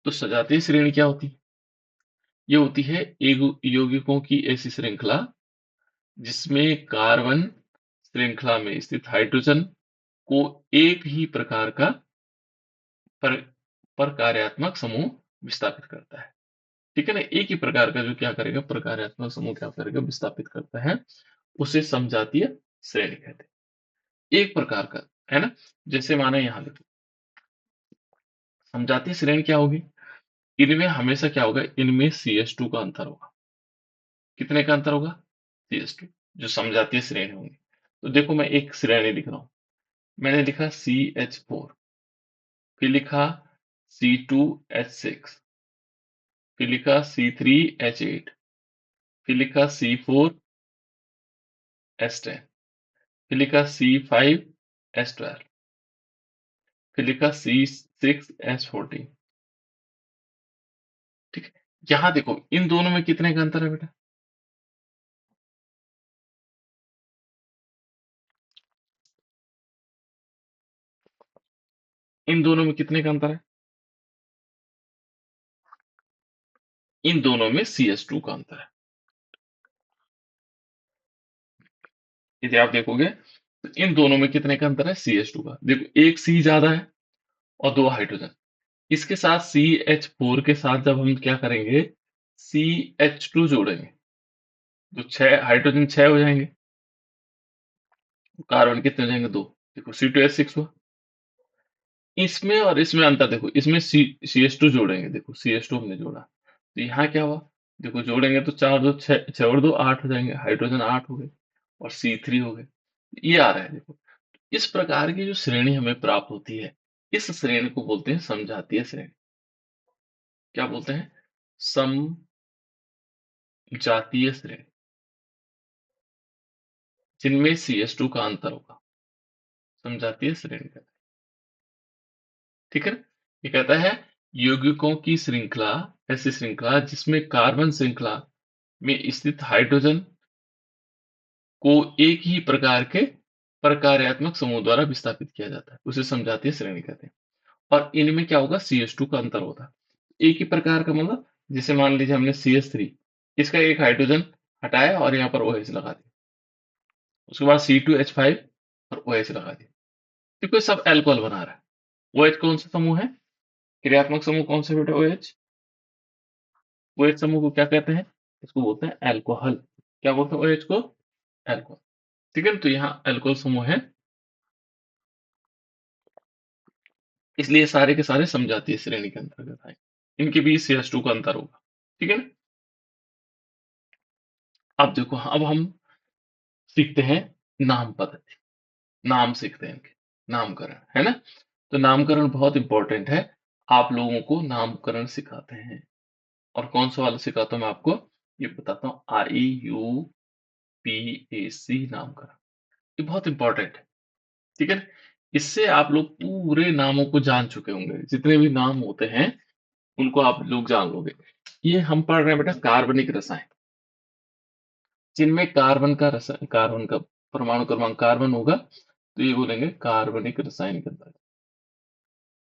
तो सजातीय श्रेणी क्या होती है? ये होती है यौगिकों की ऐसी श्रृंखला जिसमें कार्बन श्रृंखला में स्थित हाइड्रोजन को एक ही प्रकार का पर, प्रकार्यात्मक समूह विस्थापित करता है। ठीक है ना? एक ही प्रकार का जो क्या करेगा, प्रकार्यात्मक समूह क्या करेगा, विस्थापित करता है, उसे समजातीय श्रेणी कहते हैं। एक प्रकार का, है ना? जैसे माना यहाँ देखो, समजातीय श्रेणी क्या होगी? इनमें हमेशा क्या होगा, इनमें CH2 का अंतर होगा। कितने का अंतर होगा? CH2, जो समजातीय श्रेणी होंगी। तो देखो मैं एक श्रेणी लिख रहा हूं, मैंने लिखा CH4, फिर लिखा C2H6, फिर लिखा C3H8, फिर लिखा C4H10, फिर लिखा C5H12, फिर लिखा C6H14। ठीक है? यहां देखो इन दोनों में कितने का अंतर है बेटा? इन दोनों में कितने का अंतर है? इन दोनों में CH2 का अंतर है। यदि आप देखोगे तो इन दोनों में कितने का अंतर है? CH2 का। देखो एक C ज्यादा है और दो हाइड्रोजन। इसके साथ CH4 के साथ जब हम क्या करेंगे, CH2 जोड़ेंगे तो छह हाइड्रोजन, छह हो जाएंगे। कार्बन कितने हो जाएंगे? दो। देखो C2H6 हुआ। इसमें और इसमें अंतर देखो, इसमें CH2 जोड़ेंगे, देखो CH2 हमने जोड़ा, तो यहाँ क्या हुआ? देखो जोड़ेंगे तो चार दो छह, छह और दो आठ हो जाएंगे, हाइड्रोजन आठ हो गए और C3 हो गए। ये आ रहा है देखो। इस प्रकार की जो श्रेणी हमें प्राप्त होती है, इस श्रेणी को बोलते हैं समजातीय श्रेणी। क्या बोलते हैं? समजातीय श्रेणी, जिनमें CH2 का अंतर होगा, समजातीय श्रेणी कहते हैं। ठीक है ना? ये कहता है यौगिकों की श्रृंखला, ऐसी श्रृंखला जिसमें कार्बन श्रृंखला में स्थित हाइड्रोजन को एक ही प्रकार के प्रकार्यात्मक समूह द्वारा विस्थापित किया जाता है, उसे समजातीय श्रेणी कहते हैं। और इनमें क्या होगा? CH2 का अंतर होता है। एक ही प्रकार का मतलब, जैसे मान लीजिए हमने CH3, इसका एक हाइड्रोजन हटाया और यहाँ पर OH लगा दिया, उसके बाद C2H5 और OH लगा दिया। देखो ये सब एल्कोहल बना रहा है। OH कौन सा समूह है? क्रियात्मक समूह कौन सा बेटा? OH। OH समूह को क्या कहते हैं? इसको बोलते हैं अल्कोहल। क्या बोलते हैं OH को? अल्कोहल। ठीक है ना? तो यहाँ अल्कोहल समूह है, इसलिए सारे के सारे समजातीय श्रेणी के अंतर्गत आए। इनके बीच CH2 का अंतर होगा। ठीक है ना? अब देखो, अब हम सीखते हैं नाम पद्धति। नाम सीखते हैं इनके, नामकरण, है ना? तो नामकरण बहुत इंपॉर्टेंट है। आप लोगों को नामकरण सिखाते हैं, और कौन सा वाला सिखाता हूं मैं आपको, ये बताता हूँ। IUPAC नामकरण, ये बहुत इंपॉर्टेंट है। ठीक है ना? इससे आप लोग पूरे नामों को जान चुके होंगे, जितने भी नाम होते हैं उनको आप लोग जान लोगे। ये हम पढ़ रहे हैं बेटा कार्बनिक रसायन, जिनमें कार्बन का परमाणु क्रमांक कार्बन होगा, तो ये बोलेंगे कार्बनिक रसायन के अंदर।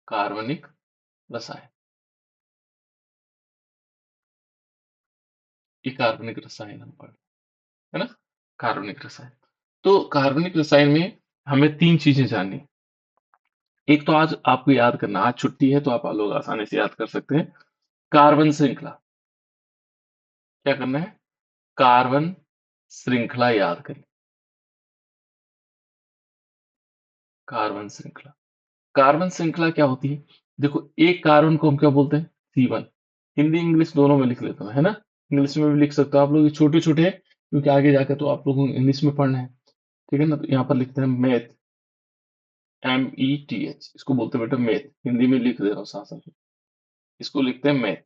कार्बनिक रसायन, ये कार्बनिक रसायन हम पढ़, है ना? कार्बनिक रसायन। तो कार्बनिक रसायन में हमें तीन चीजें जाननी। एक तो आज आपको याद करना, आज छुट्टी है तो आप लोग आसानी से याद कर सकते हैं। कार्बन श्रृंखला, क्या करना है? कार्बन श्रृंखला याद करें। कार्बन श्रृंखला, कार्बन श्रृंखला क्या होती है? देखो एक कार्बन को हम क्या बोलते हैं? C1। हिंदी इंग्लिश दोनों में लिख लेता हूँ, है ना? इंग्लिश में भी लिख सकते हो आप लोग, ये छोटे छोटे हैं क्योंकि आगे जाकर तो आप लोगों को इंग्लिश में पढ़ना है। ठीक है ना? तो यहाँ पर लिखते हैं मेथ, METH, इसको बोलते हैं बेटा मेथ। हिंदी में लिख दे रहा हूँ साथ साथ, इसको लिखते हैं मेथ।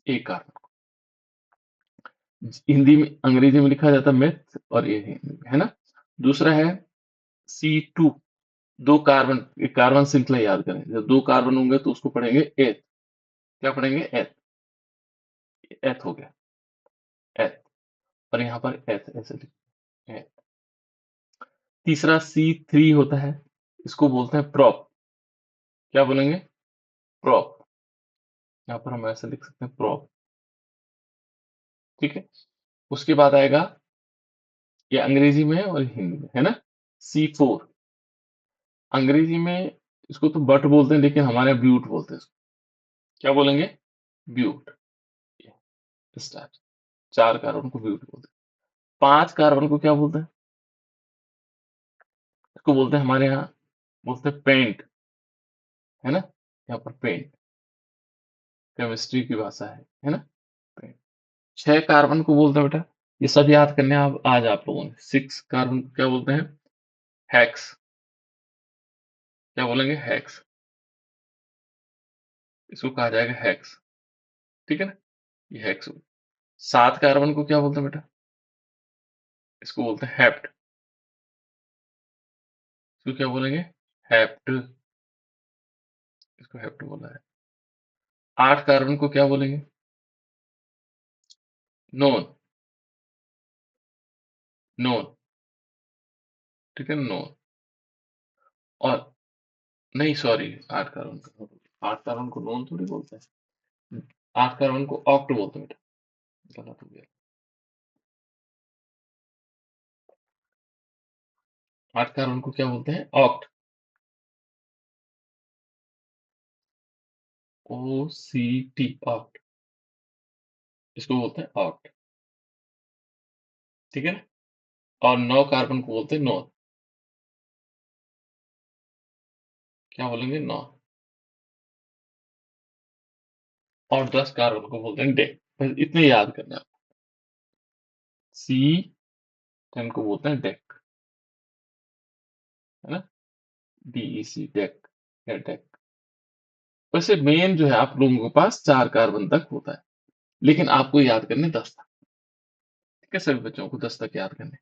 एक कार्बन को हिंदी में, अंग्रेजी में लिखा जाता है मेथ, और ये हिंदी में, है ना? दूसरा है C2। दो कार्बन, एक कार्बन श्रृंखला याद करें, जब दो कार्बन होंगे तो उसको पढ़ेंगे एथ। क्या पढ़ेंगे? एथ। एथ हो गया, एथ। और यहाँ पर एथ ऐसे लिखते हैं। तीसरा C3 होता है, इसको बोलते हैं प्रोप। क्या बोलेंगे? प्रोप। यहाँ पर हम ऐसे लिख सकते हैं प्रोप, ठीक है। उसके बाद आएगा, ये अंग्रेजी में है और हिंदी में है ना, C4। अंग्रेजी में इसको तो बट बोलते हैं, लेकिन हमारे यहाँ ब्यूट बोलते हैं इसको। क्या बोलेंगे? ब्यूट। स्टार्ट। 4 कार्बन को ब्यूट बोलते हैं। 5 कार्बन को क्या बोलते हैं? इसको बोलते हैं हमारे यहाँ, बोलते हैं पेंट, है ना। यहाँ पर पेंट केमिस्ट्री की भाषा है ना, पेंट। 6 कार्बन को बोलते हैं बेटा, ये सब याद करने आप आज आप लोगों ने। 6 कार्बन को क्या बोलते हैं? हेक्स। क्या बोलेंगे? हेक्स। इसको कहा जाएगा हेक्स, ठीक है ना, ये हेक्स। 7 कार्बन को क्या बोलते हैं बेटा? इसको बोलते हैं हेप्ट। इसको क्या बोलेंगे? हेप्ट। इसको हेप्ट बोला है। 8 कार्बन को क्या बोलेंगे? नोन। नोन, ठीक है, नोन। और नहीं, सॉरी, 8 कार्बन को, 8 कार्बन को नोन थोड़ी बोलते हैं। 8 कार्बन को ऑक्ट बोलते हैं बेटा, गलत हो गया। 8 कार्बन को क्या बोलते हैं? ऑक्ट। OCT, oct. इसको बोलते हैं ऑक्ट, ठीक है ना। और 9 कार्बन को बोलते हैं नोन। क्या बोलेंगे? नॉन। और 10 कार्बन को बोलते हैं डेक। बस इतने याद करने आप। C10 को बोलते हैं डेक, है ना, DEC, डेक या डेक। वैसे मेन जो है आप लोगों के पास 4 कार्बन तक होता है, लेकिन आपको याद करने 10 तक, ठीक है। सभी बच्चों को 10 तक याद करने।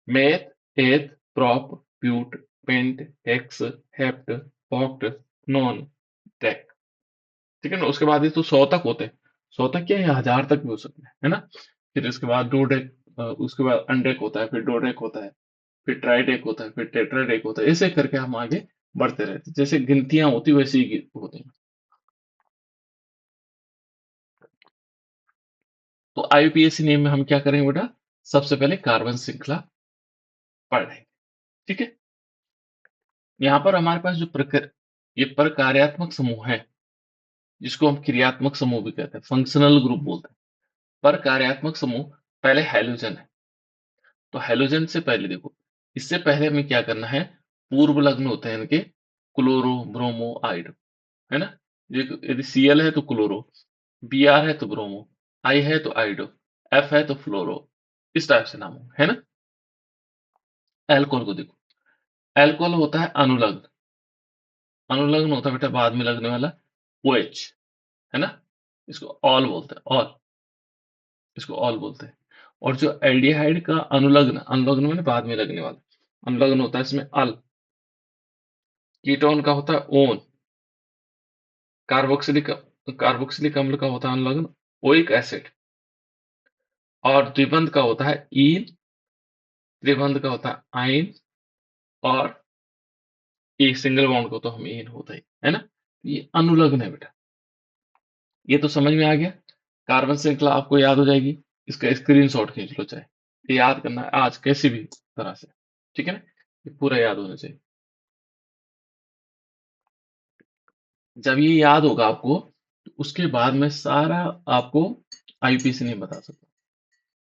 Meth, eth, prop, but, pent, hex, hept, oct, non, dec, ठीक है ना। उसके बाद ये तो 100 तक होते हैं। 100 तक क्या है, 1000 तक भी हो सकते हैं, है ना। फिर उसके बाद डोडेक, उसके बाद अनडेक होता है, फिर डोडेक होता है, फिर ट्राइडेक होता है, फिर टेट्राडेक होता है। ऐसे करके हम आगे बढ़ते रहते हैं, जैसे गिनतियां होती वैसे ही होती हैं। तो आईयूपीएसी नेम में हम क्या करेंगे बेटा? सबसे पहले कार्बन श्रृंखला पढ़ रहे हैं, ठीक है। यहाँ पर हमारे पास जो ये प्रकार्यात्मक समूह है, जिसको हम क्रियात्मक समूह भी कहते हैं, फंक्शनल ग्रुप बोलते हैं। प्रकार्यात्मक समूह पहले हैलोजन है। तो हैलोजन से पहले देखो, इससे पहले हमें क्या करना है? पूर्व लग्न होते हैं इनके, क्लोरो, ब्रोमो, आइडो, है ना। यदि Cl है तो क्लोरो, Br है तो ब्रोमो, I है तो आइडो, F है तो फ्लोरो। इस टाइप से नाम है ना। एल्कोहल को देखो, एल्कोहल होता है अनुलग्न। अनुलग्न होता है बेटा बाद में लगने वाला, OH, है ना। इसको ऑल बोलते हैं, ऑल। इसको ऑल बोलते हैं। और जो एल्डिहाइड का अनुलग्न, अनुलग्न में बाद में लगने वाला अनुलग्न होता है इसमें अल। कीटोन का होता है ओन। कार्बोक्सिलिक कार्बोक्सिलिक अम्ल का होता है अनुलग्न ओइक एसिड। और द्विबंध का होता है ईन। त्रिबंध का होता है आइन। और एक सिंगल बॉन्ड को तो हम इन होता है ना। ये अनुलग्न है बेटा। ये तो समझ में आ गया। कार्बन श्रृंखला आपको याद हो जाएगी। इसका स्क्रीनशॉट खींच लो, चाहे ये याद करना है आज कैसी भी तरह से, ठीक है ना। ये पूरा याद होना चाहिए। जब ये याद होगा आपको, तो उसके बाद में सारा आपको आईपीसी नहीं बता सकता,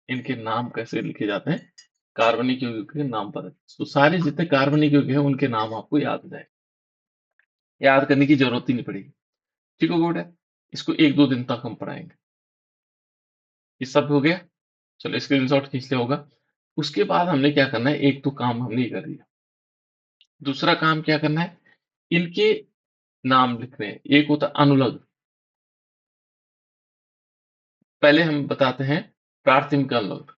इनके नाम कैसे लिखे जाते हैं, कार्बनिक यौगिक के नाम पर। तो सारे जितने कार्बनिक यौगिक हैं उनके नाम आपको याद हो जाए, याद करने की जरूरत ही नहीं पड़ेगी, ठीक हो बेटा। इसको 1-2 दिन तक हम पढ़ाएंगे। ये सब हो गया। चलो स्क्रीनशॉट खींच लिया होगा। उसके बाद हमने क्या करना है, एक तो काम हमने ये कर दिया। दूसरा काम क्या करना है, इनके नाम लिखने हैं। एक होता है अनुलग्न। पहले हम बताते हैं प्राथमिक अनुलग्न।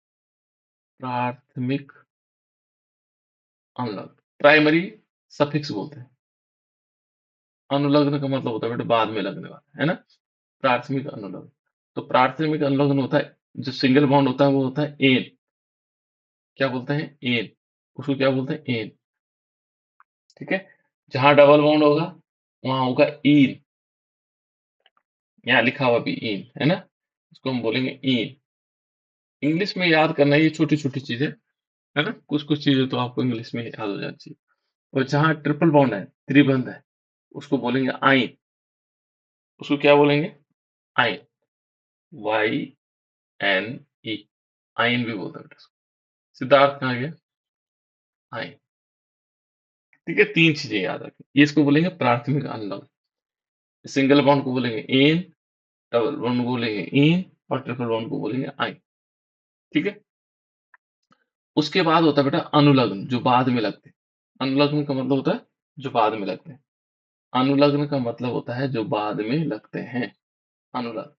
प्राथमिक अनुलग्न, प्राइमरी सफिक्स बोलते हैं। अनुलग्न का मतलब होता है बेटा बाद में लगने वाला, है ना। प्राथमिक अनुलग्न। तो प्राथमिक अनुलग्न होता है, जो सिंगल बॉन्ड होता है वो होता है एन। क्या बोलते हैं? एन। उसको क्या बोलते हैं? एन, ठीक है। जहां डबल बॉन्ड होगा वहां होगा ईन। यहाँ लिखा हुआ भी इन है ना, इसको हम बोलेंगे इन। इंग्लिश में याद करना ये छोटी छोटी चीजें है ना, कुछ कुछ चीजें तो आपको इंग्लिश में याद हो जानी चाहिए। और जहाँ ट्रिपल बॉन्ड है, त्रिबंध है, उसको बोलेंगे आइन। उसको क्या बोलेंगे? आइन, वाई एन ई, आइन भी बोलते हैं बेटा उसको। सिद्धार्थ कहाँ गया? आइन। ठीक है, तीन चीजें याद रखें, ये इसको बोलेंगे प्राथमिक अनुलग्न। सिंगल बॉन्ड को बोलेंगे इन, डबल बॉन्ड को बोलेंगे इन, और ट्रिपल बॉन्ड को बोलेंगे आइन। ठीक है, उसके बाद होता है बेटा अनुलग्न, जो बाद में लगते हैं। अनुलग्न का मतलब होता है जो बाद में लगते हैं। अनुलग्न का मतलब होता है जो बाद में लगते हैं। अनुलग्न,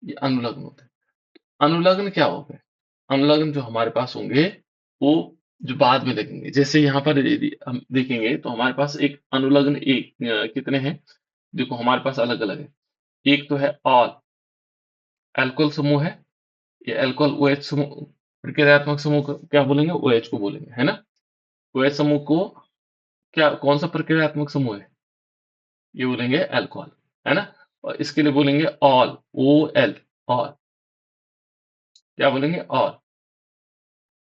ये अनुलग्न होते हैं। अनुलग्न क्या हो गए? अनुलग्न जो हमारे पास होंगे वो जो बाद में लगेंगे। जैसे यहाँ पर यदि हम देखेंगे तो हमारे पास एक अनुलग्न एक कितने हैं? देखो हमारे पास अलग अलग है। एक तो है ऑल, अल्कोहल समूह है। ये अल्कोहल OH समूह, प्रक्रियात्मक समूह को क्या बोलेंगे? OH को बोलेंगे, है ना। OH समूह को क्या, कौन सा प्रक्रियात्मक समूह है? ये बोलेंगे अल्कोहल, है ना। और इसके लिए बोलेंगे ऑल, OL, ऑल। क्या बोलेंगे? ऑल।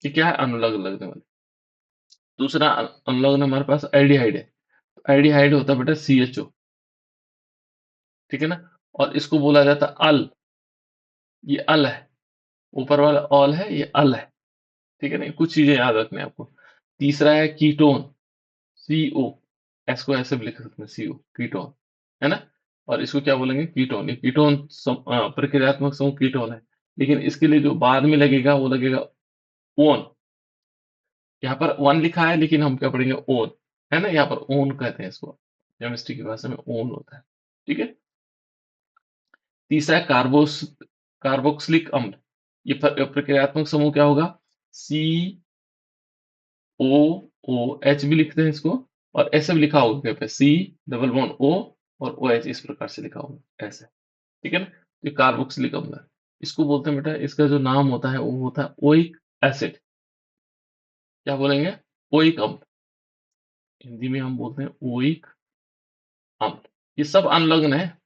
ये क्या है? अनुलग्न लगने वाले। दूसरा अनुलग्न हमारे पास एल्डिहाइड है। एल्डिहाइड होता है बेटा CHO, ठीक है ना। और इसको बोला जाता है अल, ये अल है। ऊपर वाला ऑल है, ये अल है। ठीक है ना, कुछ चीजें याद रखनी है आपको। तीसरा है कीटोन, CO, एस को ऐसे भी लिख सकते हैं CO, कीटोन, है ना। और इसको क्या बोलेंगे? कीटोन। ये कीटोन प्रक्रियात्मक समूह कीटोन है। लेकिन इसके लिए जो बाद में लगेगा वो लगेगा ओन। यहाँ पर वन लिखा है लेकिन हम क्या पढ़ेंगे? ओन, है ना। यहाँ पर ओन कहते हैं इसको, केमिस्ट्री की भाषा में ओन होता है। ठीक है। तीसरा है कार्बोक्सिलिक अम्ल। ये प्रक्रियात्मक समूह क्या होगा? COOH भी लिखते हैं इसको, और ऐसे भी लिखा होगा पे C डबल बॉन्ड O और OH, इस प्रकार से लिखा होगा ऐसे। ठीक है ना। ये कार्बोक्सिलिक अम्ल है। इसको बोलते हैं बेटा, इसका जो नाम होता है वो होता है ओइक एसिड। क्या बोलेंगे? ओइक अम्ल। हिंदी में हम बोलते हैं ओइक अम्ल। ये सब अनुलग्न है,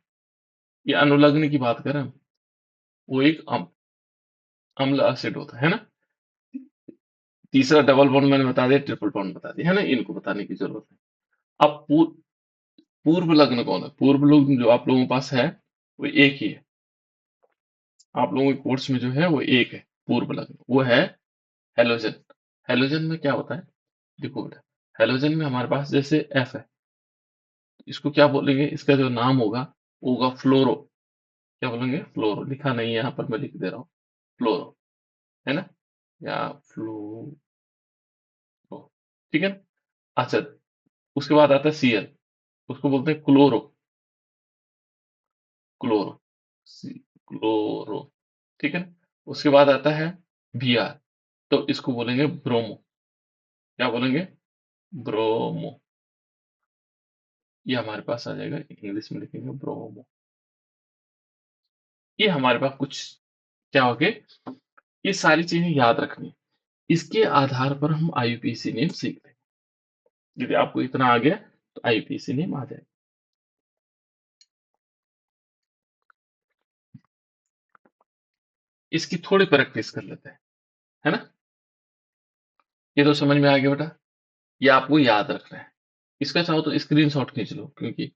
ये अनुलग्न की बात करें हम। ओइक अम्ल, अम्ल एसिड होता है ना। तीसरा डबल बॉन्ड मैंने बता दिया, ट्रिपल बॉन्ड बता दिया, है ना। इनको बताने की जरूरत है। अब पूर्व लग्न कौन है? पूर्व लग्न जो आप लोगों के पास है वो एक ही है। आप लोगों के कोर्स में जो है वो एक है पूर्व लग्न, वो है हेलोजन। हेलोजन में क्या होता है? देखो बेटा, हेलोजन में हमारे पास जैसे F है, इसको क्या बोलेंगे? इसका जो नाम होगा वो होगा फ्लोरो। क्या बोलेंगे? फ्लोरो। लिखा नहीं है यहाँ पर, मैं लिख दे रहा हूँ, फ्लोरो, है ना, या फ्लोरो। ठीक है ना? अच्छा, उसके बाद आता है Cl, उसको बोलते हैं क्लोरो। क्लोरो, क्लोरो, ठीक है ना? उसके बाद आता है Br, तो इसको बोलेंगे ब्रोमो। क्या बोलेंगे? ब्रोमो। ये हमारे पास आ जाएगा, इंग्लिश में लिखेंगे ब्रोमो। ये हमारे पास कुछ क्या हो गए, ये सारी चीजें याद रखनी है। इसके आधार पर हम IUPAC नेम सीखते हैं। यदि आपको इतना आ गया तो IUPAC नेम आ जाएगा। इसकी थोड़ी प्रैक्टिस कर लेते हैं, है ना। ये तो समझ में आ गया बेटा, ये आपको याद रखना है। इसका चाहो तो स्क्रीनशॉट खींच लो, क्योंकि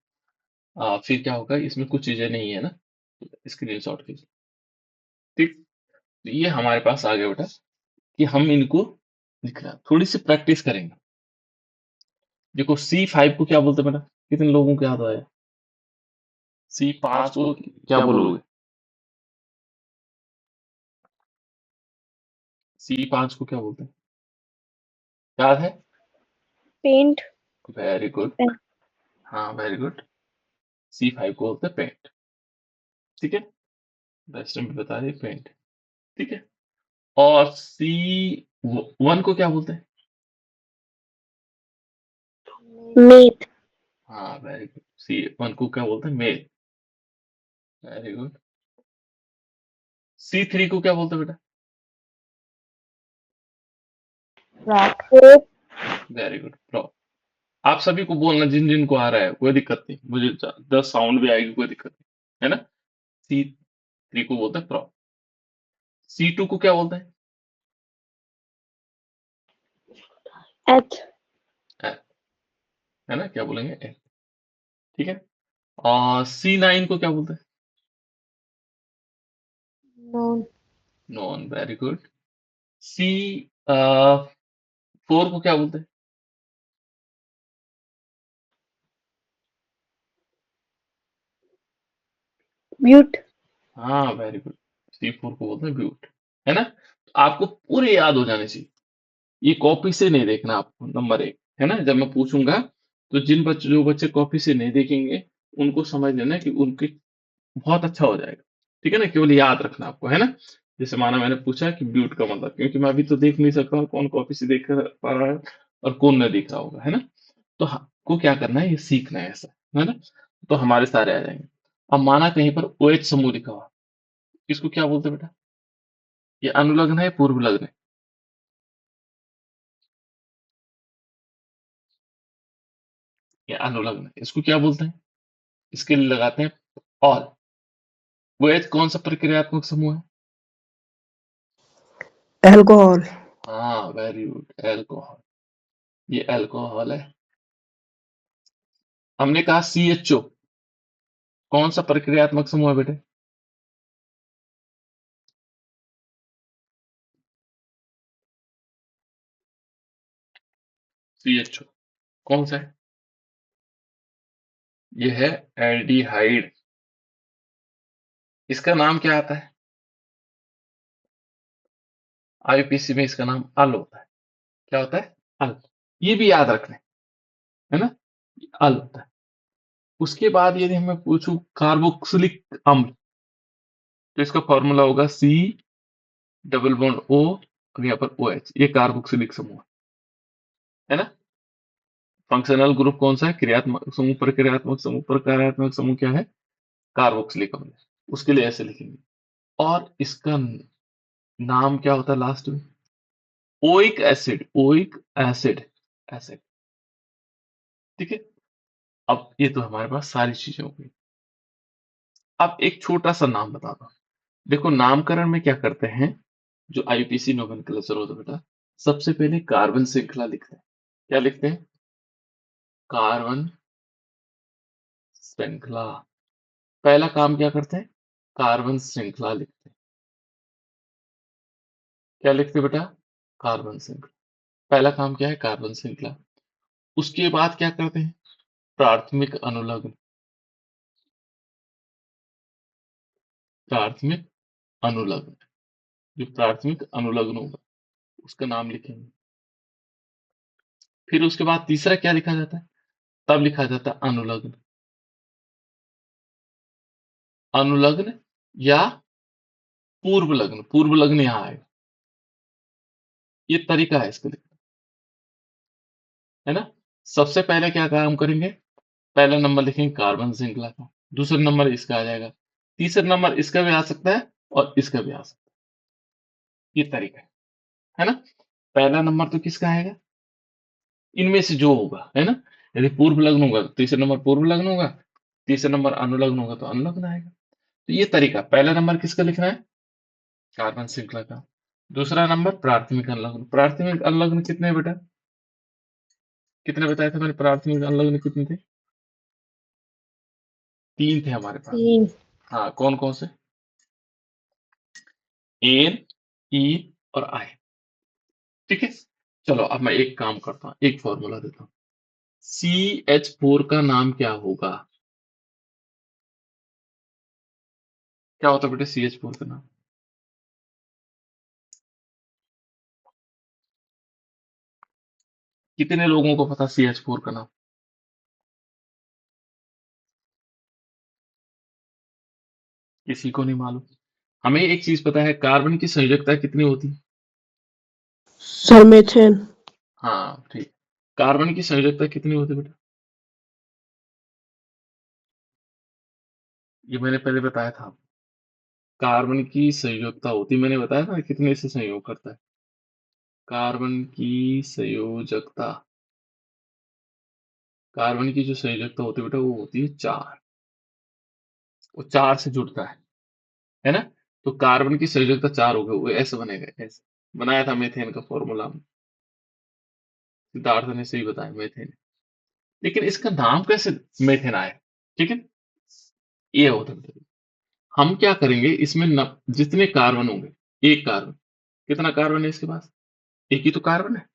फिर क्या होगा, इसमें कुछ चीजें नहीं है ना। स्क्रीनशॉट खींच लो। ठीक, तो ये हमारे पास आ गया बेटा कि हम इनको लिखना, थोड़ी सी प्रैक्टिस करेंगे। देखो C5 को क्या बोलते हैं बेटा? कितने लोगों को याद आया? C5 को क्या बोलोगे? C5 को क्या बोलते हैं? याद है? पेंट। Very good. हाँ वेरी गुड। C5 को बोलते हैं पेंट। ठीक है, बेस्ट में बता दिए पेंट। ठीक है, और C1 को क्या बोलते हैं? मीट। हाँ वेरी गुड। C1 को क्या बोलते हैं? मेल। Very good. C3 को क्या बोलते हैं बेटा? रॉक। Very good, pro. आप सभी को बोलना जिन जिन को आ रहा है, कोई दिक्कत नहीं, मुझे 10 साउंड भी आएगी, कोई दिक्कत नहीं, है ना। C3 को बोलते हैं प्रॉप। C2 को क्या बोलते हैं? H. L, है ना, क्या बोलेंगे? L, ठीक है। और C9 को क्या बोलते हैं? Noun. Non, very good. C4 को क्या बोलते हैं? Mute. हाँ, वेरी गुड। C4 को बोलते हैं ब्यूट, है ना। तो आपको पूरे याद हो जाने चाहिए, ये कॉपी से नहीं देखना आपको, नंबर एक, है ना। जब मैं पूछूंगा तो जो बच्चे कॉपी से नहीं देखेंगे, उनको समझ लेना कि उनकी बहुत अच्छा हो जाएगा, ठीक है ना। केवल याद रखना आपको, है ना। जैसे माना मैंने पूछा कि ब्यूट का मतलब, क्योंकि मैं अभी तो देख नहीं सकता हूँ कौन कॉपी से देख पा रहा है और कौन नहीं देख रहा होगा, है ना। तो हमको क्या करना है, ये सीखना है ऐसा, है ना। तो हमारे सारे आ जाएंगे। अब माना कहीं पर OH समूह लिखा हुआ, इसको क्या बोलते हैं बेटा? ये अनुलग्न है, पूर्व लग्न है? ये अनुलग्न है, इसको क्या बोलते हैं? इसके लिए लगाते हैं ऑल। OH कौन सा प्रक्रियात्मक समूह है? अल्कोहल। हाँ, वेरी गुड, एल्कोहल। ये एल्कोहल है। हमने कहा CHO कौन सा प्रक्रियात्मक समूह है बेटे? CHO कौन सा है? ये है एल्डिहाइड। इसका नाम क्या आता है? IUPAC में इसका नाम अल होता है। क्या होता है? अल। ये भी याद रखना है ना, अल होता है। उसके बाद यदि मैं पूछूं कार्बोक्सिलिक अम्ल, तो इसका फॉर्मूला होगा C डबल बॉन्ड O और यहाँ पर OH, ये कार्बोक्सिलिक समूह है ना। फंक्शनल ग्रुप कौन सा है? क्रियात्मक समूह, प्रक्रियात्मक समूह क्या है? कार्बोक्सिलिक अम्ल। उसके लिए ऐसे लिखेंगे। और इसका नाम क्या होता है लास्ट में? Oic acid, oic acid, acid, ठीक है। अब ये तो हमारे पास सारी चीजें हो गई। अब एक छोटा सा नाम बता दो। देखो, नामकरण में क्या करते हैं, जो IUPAC नोमेनक्लेचर होता है बेटा, सबसे पहले कार्बन श्रृंखला लिखते हैं। क्या लिखते हैं? कार्बन श्रृंखला। पहला काम क्या करते हैं? कार्बन श्रृंखला लिखते हैं। क्या लिखते हैं बेटा? कार्बन श्रृंखला। पहला काम क्या है? कार्बन श्रृंखला। उसके बाद क्या करते हैं? प्राथमिक अनुलग्न। प्राथमिक अनुलग्न, जो प्राथमिक अनुलग्न होगा उसका नाम लिखेंगे। फिर उसके बाद तीसरा क्या लिखा जाता है? तब लिखा जाता है अनुलग्न। अनुलग्न या पूर्व लग्न, पूर्व लग्न यहाँ आएगा। ये तरीका है इसको लिखने, है ना। सबसे पहले क्या काम करेंगे? पहला नंबर लिखेंगे कार्बन श्रृंखला का, दूसरा नंबर इसका आ जाएगा, तीसरा नंबर इसका भी आ सकता है और इसका भी आ सकता है। ये तरीका है ना। पहला नंबर तो किसका आएगा? इनमें से जो होगा, है ना। यदि पूर्व लग्न होगा तो तीसरा नंबर पूर्व लग्न होगा, तीसरा नंबर अनुलग्न होगा तो अनुलग्न आएगा। तो ये तरीका, पहला नंबर किसका लिखना है? कार्बन श्रृंखला का। दूसरा नंबर प्राथमिक अनुलग्न। प्राथमिक अनुलग्न कितने हैं बेटा? कितने बताए थे मैंने? प्राथमिक अनुलग्न कितने थे? 3 थे हमारे पास। Teen. हाँ, कौन कौन से? एन, ई और आई, ठीक है। चलो अब मैं एक काम करता हूँ, एक फॉर्मूला देता हूँ। CH4 का नाम क्या होगा? क्या होता है बेटे CH4 का नाम? कितने लोगों को पता CH4 का नाम? किसी को नहीं मालूम। हमें एक चीज पता है, कार्बन की संयोजकता कितनी होती है? Sir methane. हाँ, ठीक। कार्बन की संयोजकता कितनी होती है बेटा? ये मैंने पहले बताया था। कार्बन की संयोजकता होती, मैंने बताया था कितने से संयोग करता है। कार्बन की संयोजकता कार्बन की जो संयोजकता होती है बेटा वो होती है 4। वो 4 से जुड़ता है ना? तो कार्बन की संयोजकता 4 हो गई, वो ऐसे बनेगा, ऐसे। बनाया था मीथेन का फॉर्मूला, सिद्धार्थ ने सही बताया, मीथेन। लेकिन इसका नाम कैसे मीथेन आया? ठीक है, ये होता है। हम क्या करेंगे इसमें जितने कार्बन होंगे, एक कार्बन, कितना कार्बन है इसके पास? एक ही तो कार्बन है।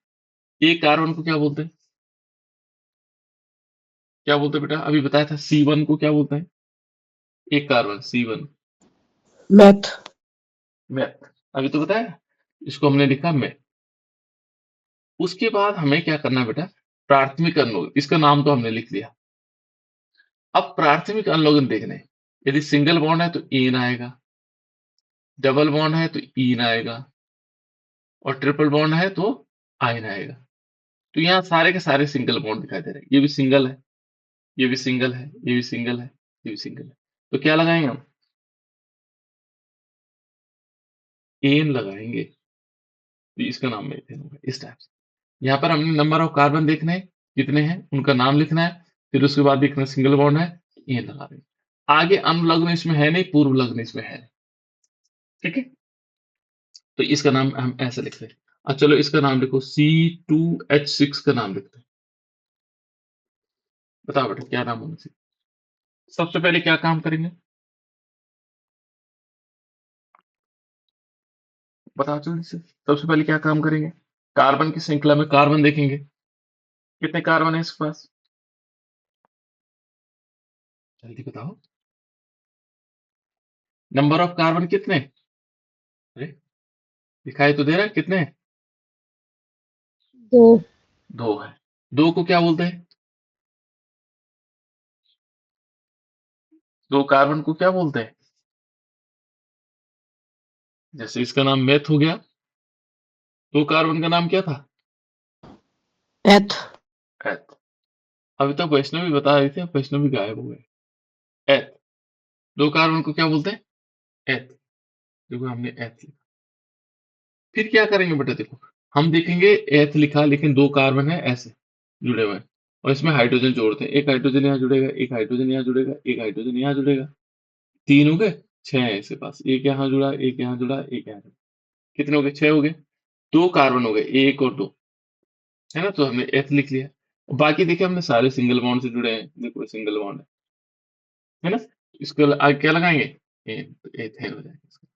एक कार्बन को क्या बोलते हैं? क्या बोलते हैं बेटा? अभी बताया था C1 को क्या बोलते हैं? एक कार्बन C1, मैथ। मैथ। अभी तो बताया, इसको हमने लिखा मैथ। उसके बाद हमें क्या करना है बेटा? प्राथमिक अवलोकन, इसका नाम तो हमने लिख लिया। अब प्राथमिक अवलोकन देखने हैं। यदि सिंगल बॉन्ड है तो एन आएगा, डबल बॉन्ड है तो ईन आएगा, और ट्रिपल बॉन्ड है तो आयन आएगा। तो यहाँ सारे के सारे सिंगल बॉन्ड दिखाई दे रहे हैं। ये भी सिंगल है, ये भी सिंगल है, ये भी सिंगल है, ये भी सिंगल है। तो क्या लगाएंगे हम? एन लगाएंगे, तो इसका नाम मीथेन होगा इस टाइप से। यहाँ पर हमने नंबर ऑफ कार्बन देखने हैं, कितने हैं उनका नाम लिखना है, फिर उसके बाद देखना सिंगल बॉन्ड है, एन लगा देंगे। आगे अनुलग्न इसमें है नहीं, पूर्व लग्न इसमें है। ठीक है, तो इसका नाम हम ऐसे लिखते हैं। अब चलो इसका नाम लिखो, C2H6 का नाम लिखते हैं। बताओ बेटा क्या नाम होना चाहिए? सबसे पहले क्या काम करेंगे? बताओ जल्दी से, सबसे पहले क्या काम करेंगे? कार्बन की श्रृंखला में कार्बन देखेंगे, कितने कार्बन है इसके पास? जल्दी बताओ, नंबर ऑफ कार्बन कितने? अरे दिखाई तो दे रहा है, कितने हैं? 2 दो है। दो को क्या बोलते हैं? दो कार्बन को क्या बोलते हैं? जैसे इसका नाम मेथ हो गया, दो कार्बन का नाम क्या था? एथ। एथ। अभी तक वैष्णवी बता रही थी, वैष्णवी गायब हो गए। एथ, दो कार्बन को क्या बोलते हैं? एथ। देखो हमने एथ लिखा। फिर क्या करेंगे बेटा? देखो हम देखेंगे एथ लिखा, लेकिन दो कार्बन है ऐसे जुड़े हुए हैं, और इसमें हाइड्रोजन जोड़ते हैं। एक हाइड्रोजन यहाँ जुड़ेगा, एक हाइड्रोजन यहाँ जुड़ेगा, एक हाइड्रोजन यहाँ जुड़ेगा। तीन हो गए, छह है इसके पास। एक यहाँ जुड़ा, एक यहाँ जुड़ा, एक यहाँ जुड़ा। कितने हो गए? छह हो गए। दो कार्बन हो गए, एक और दो, है ना? तो हमने एथ लिख लिया। और बाकी देखिए हमने सारे सिंगल बॉन्ड से जुड़े हैं, देखो सिंगल बॉन्ड है ना? इसको आगे क्या लगाएंगे? एन, तो एथेन हो जाएगा इसका।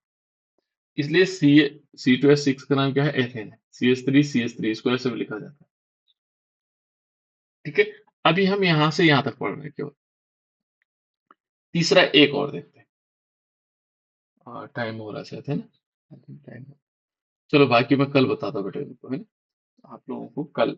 इसलिए C2H6 का नाम क्या है? एथेन है। CH3 इसको ऐसे भी लिखा जाता है। ठीक है, अभी हम यहां से यहां तक पढ़ रहे हैं केवल। तीसरा एक और देखते हैं। और टाइम हो रहा है शायद, है ना? टाइम। चलो बाकी मैं कल बताता बेटा इनको, है ना? आप लोगों को कल